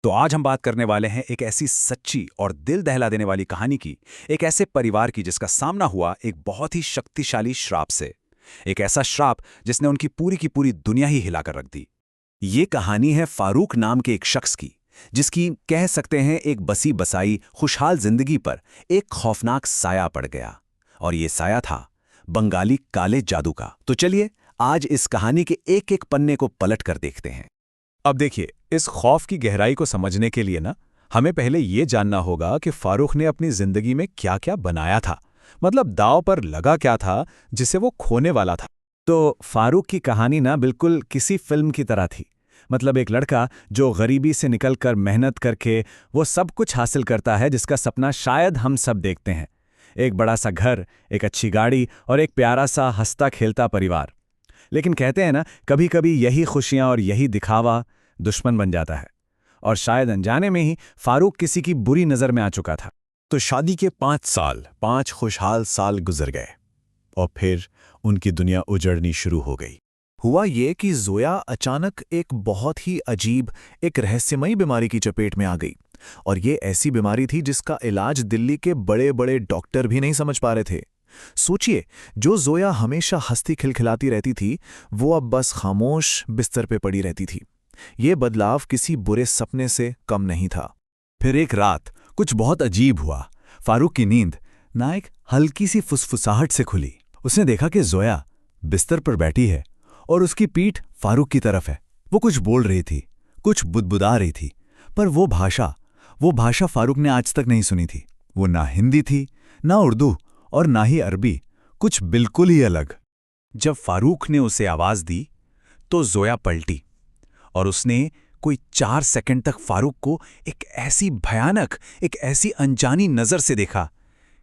तो आज हम बात करने वाले हैं एक ऐसी सच्ची और दिल दहला देने वाली कहानी की, एक ऐसे परिवार की जिसका सामना हुआ एक बहुत ही शक्तिशाली श्राप से। एक ऐसा श्राप जिसने उनकी पूरी की पूरी दुनिया ही हिलाकर रख दी। ये कहानी है फारूक नाम के एक शख्स की, जिसकी कह सकते हैं एक बसी बसाई खुशहाल जिंदगी पर एक खौफनाक साया पड़ गया। और ये साया था बंगाली काले जादू का। तो चलिए आज इस कहानी के एक एक पन्ने को पलट कर देखते हैं। अब देखिए, इस खौफ की गहराई को समझने के लिए ना हमें पहले ये जानना होगा कि फारूक ने अपनी जिंदगी में क्या क्या बनाया था। मतलब दांव पर लगा क्या था जिसे वो खोने वाला था। तो फारूक की कहानी ना बिल्कुल किसी फिल्म की तरह थी। मतलब एक लड़का जो गरीबी से निकलकर मेहनत करके वो सब कुछ हासिल करता है जिसका सपना शायद हम सब देखते हैं। एक बड़ा सा घर, एक अच्छी गाड़ी और एक प्यारा सा हंसता खेलता परिवार। लेकिन कहते हैं ना, कभी कभी यही खुशियां और यही दिखावा दुश्मन बन जाता है। और शायद अनजाने में ही फारूक किसी की बुरी नज़र में आ चुका था। तो शादी के 5 साल, 5 खुशहाल साल गुजर गए और फिर उनकी दुनिया उजड़नी शुरू हो गई। हुआ ये कि जोया अचानक एक बहुत ही अजीब, एक रहस्यमयी बीमारी की चपेट में आ गई। और ये ऐसी बीमारी थी जिसका इलाज दिल्ली के बड़े बड़े डॉक्टर भी नहीं समझ पा रहे थे। सोचिए, जो जोया हमेशा हंसती खिलखिलाती रहती थी, वो अब बस खामोश बिस्तर पे पड़ी रहती थी। ये बदलाव किसी बुरे सपने से कम नहीं था। फिर एक रात कुछ बहुत अजीब हुआ। फारूक की नींद ना एक हल्की सी फुसफुसाहट से खुली। उसने देखा कि जोया बिस्तर पर बैठी है और उसकी पीठ फारूक की तरफ है। वो कुछ बोल रही थी, कुछ बुदबुदा रही थी, पर वो भाषा फारूक ने आज तक नहीं सुनी थी। वो ना हिंदी थी, ना उर्दू और ना ही अरबी, कुछ बिल्कुल ही अलग। जब फारूक ने उसे आवाज दी तो जोया पलटी और उसने कोई 4 सेकंड तक फारूक को एक ऐसी भयानक, एक ऐसी अनजानी नजर से देखा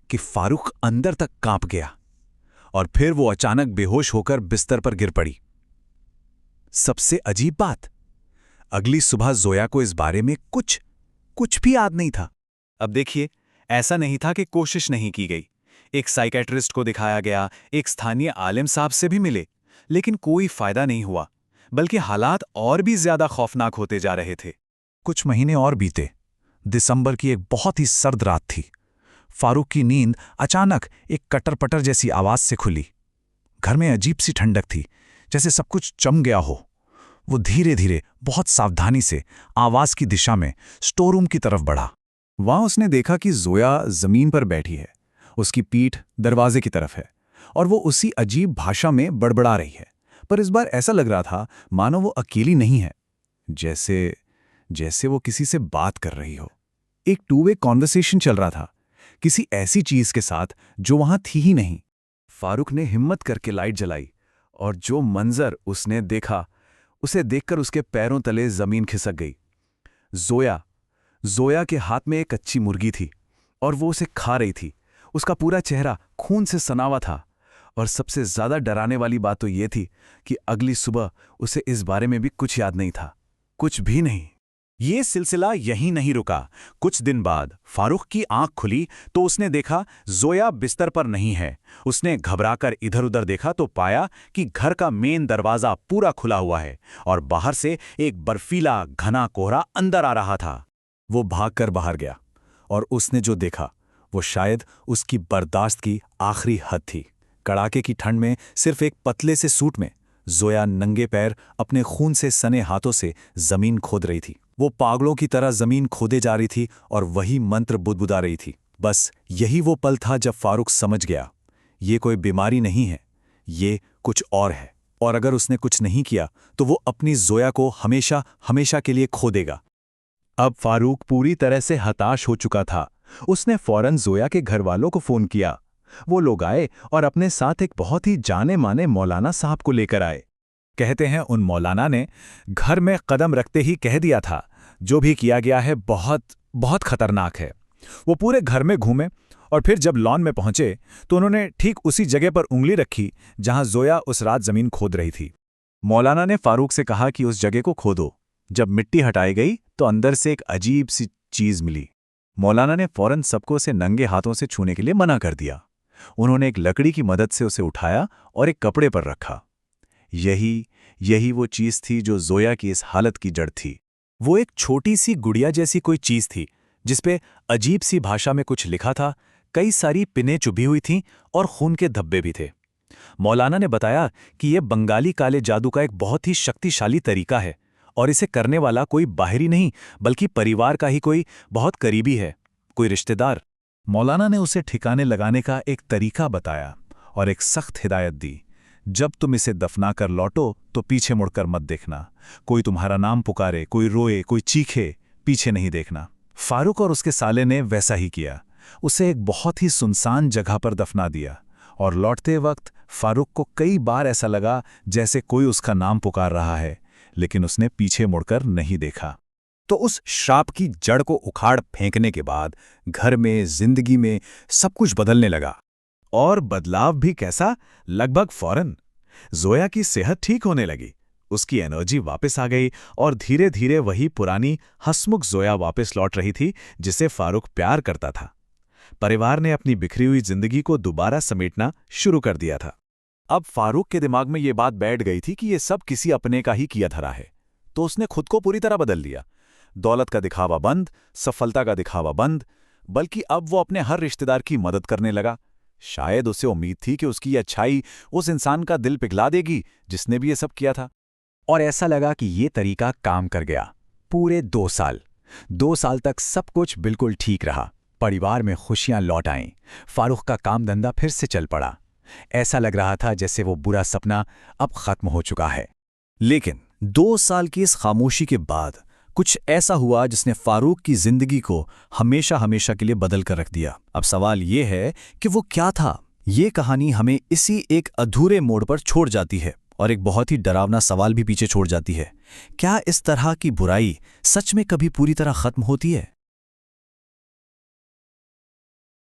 कि फारूक अंदर तक कांप गया। और फिर वो अचानक बेहोश होकर बिस्तर पर गिर पड़ी। सबसे अजीब बात, अगली सुबह जोया को इस बारे में कुछ भी याद नहीं था। अब देखिए, ऐसा नहीं था कि कोशिश नहीं की गई। एक साइकेट्रिस्ट को दिखाया गया, एक स्थानीय आलिम साहब से भी मिले, लेकिन कोई फायदा नहीं हुआ, बल्कि हालात और भी ज्यादा खौफनाक होते जा रहे थे। कुछ महीने और बीते। दिसंबर की एक बहुत ही सर्द रात थी। फारूक की नींद अचानक एक कटर-पटर जैसी आवाज से खुली। घर में अजीब सी ठंडक थी, जैसे सब कुछ जम गया हो। वो धीरे धीरे, बहुत सावधानी से आवाज की दिशा में स्टोर रूम की तरफ बढ़ा। वहां उसने देखा कि जोया जमीन पर बैठी है, उसकी पीठ दरवाजे की तरफ है और वो उसी अजीब भाषा में बड़बड़ा रही है। पर इस बार ऐसा लग रहा था मानो वो अकेली नहीं है, जैसे वो किसी से बात कर रही हो। एक टू वे कॉन्वर्सेशन चल रहा था, किसी ऐसी चीज के साथ जो वहां थी ही नहीं। फारूक ने हिम्मत करके लाइट जलाई और जो मंजर उसने देखा, उसे देखकर उसके पैरों तले जमीन खिसक गई। जोया के हाथ में एक कच्ची मुर्गी थी और वो उसे खा रही थी। उसका पूरा चेहरा खून से सना हुआ था। और सबसे ज्यादा डराने वाली बात तो ये थी कि अगली सुबह उसे इस बारे में भी कुछ याद नहीं था, कुछ भी नहीं। ये सिलसिला यहीं नहीं रुका। कुछ दिन बाद फारूक की आंख खुली तो उसने देखा जोया बिस्तर पर नहीं है। उसने घबराकर इधर उधर देखा तो पाया कि घर का मेन दरवाजा पूरा खुला हुआ है और बाहर से एक बर्फीला घना कोहरा अंदर आ रहा था। वो भागकर बाहर गया और उसने जो देखा वो शायद उसकी बर्दाश्त की आखिरी हद थी। कड़ाके की ठंड में सिर्फ एक पतले से सूट में जोया नंगे पैर अपने खून से सने हाथों से जमीन खोद रही थी। वो पागलों की तरह जमीन खोदे जा रही थी और वही मंत्र बुदबुदा रही थी। बस यही वो पल था जब फारूक समझ गया, ये कोई बीमारी नहीं है, ये कुछ और है। और अगर उसने कुछ नहीं किया तो वो अपनी जोया को हमेशा हमेशा के लिए खो देगा। अब फारूक पूरी तरह से हताश हो चुका था। उसने फौरन जोया के घर वालों को फोन किया। वो लोग आए और अपने साथ एक बहुत ही जाने माने मौलाना साहब को लेकर आए। कहते हैं उन मौलाना ने घर में कदम रखते ही कह दिया था, जो भी किया गया है बहुत बहुत खतरनाक है। वो पूरे घर में घूमे और फिर जब लॉन में पहुंचे तो उन्होंने ठीक उसी जगह पर उंगली रखी जहां जोया उस रात जमीन खोद रही थी। मौलाना ने फारूक से कहा कि उस जगह को खोदो। जब मिट्टी हटाई गई तो अंदर से एक अजीब सी चीज मिली। मौलाना ने फौरन सबको उसे नंगे हाथों से छूने के लिए मना कर दिया। उन्होंने एक लकड़ी की मदद से उसे उठाया और एक कपड़े पर रखा। यही वो चीज थी जो जोया की इस हालत की जड़ थी। वो एक छोटी सी गुड़िया जैसी कोई चीज थी जिसपे अजीब सी भाषा में कुछ लिखा था, कई सारी पिनें चुभी हुई थीं और खून के धब्बे भी थे। मौलाना ने बताया कि यह बंगाली काले जादू का एक बहुत ही शक्तिशाली तरीका है और इसे करने वाला कोई बाहरी नहीं बल्कि परिवार का ही कोई बहुत करीबी है, कोई रिश्तेदार। मौलाना ने उसे ठिकाने लगाने का एक तरीका बताया और एक सख्त हिदायत दी, जब तुम इसे दफना कर लौटो तो पीछे मुड़कर मत देखना। कोई तुम्हारा नाम पुकारे, कोई रोए, कोई चीखे, पीछे नहीं देखना। फारूक और उसके साले ने वैसा ही किया। उसे एक बहुत ही सुनसान जगह पर दफना दिया और लौटते वक्त फारूक को कई बार ऐसा लगा जैसे कोई उसका नाम पुकार रहा है, लेकिन उसने पीछे मुड़कर नहीं देखा। तो उस श्राप की जड़ को उखाड़ फेंकने के बाद घर में, जिंदगी में सब कुछ बदलने लगा। और बदलाव भी कैसा? लगभग फौरन। जोया की सेहत ठीक होने लगी, उसकी एनर्जी वापस आ गई और धीरे धीरे वही पुरानी हंसमुख जोया वापस लौट रही थी जिसे फारूक प्यार करता था। परिवार ने अपनी बिखरी हुई जिंदगी को दोबारा समेटना शुरू कर दिया था। अब फारूक के दिमाग में ये बात बैठ गई थी कि ये सब किसी अपने का ही किया धरा है, तो उसने खुद को पूरी तरह बदल लिया। दौलत का दिखावा बंद, सफलता का दिखावा बंद, बल्कि अब वो अपने हर रिश्तेदार की मदद करने लगा। शायद उसे उम्मीद थी कि उसकी ये अच्छाई उस इंसान का दिल पिघला देगी जिसने भी ये सब किया था। और ऐसा लगा कि ये तरीका काम कर गया। पूरे 2 साल 2 साल तक सब कुछ बिल्कुल ठीक रहा। परिवार में खुशियां लौट आईं। फारूक का काम धंधा फिर से चल पड़ा। ऐसा लग रहा था जैसे वो बुरा सपना अब खत्म हो चुका है। लेकिन 2 साल की इस खामोशी के बाद कुछ ऐसा हुआ जिसने फारूक की जिंदगी को हमेशा हमेशा के लिए बदल कर रख दिया। अब सवाल ये है कि वो क्या था। ये कहानी हमें इसी एक अधूरे मोड़ पर छोड़ जाती है और एक बहुत ही डरावना सवाल भी पीछे छोड़ जाती है। क्या इस तरह की बुराई सच में कभी पूरी तरह खत्म होती है?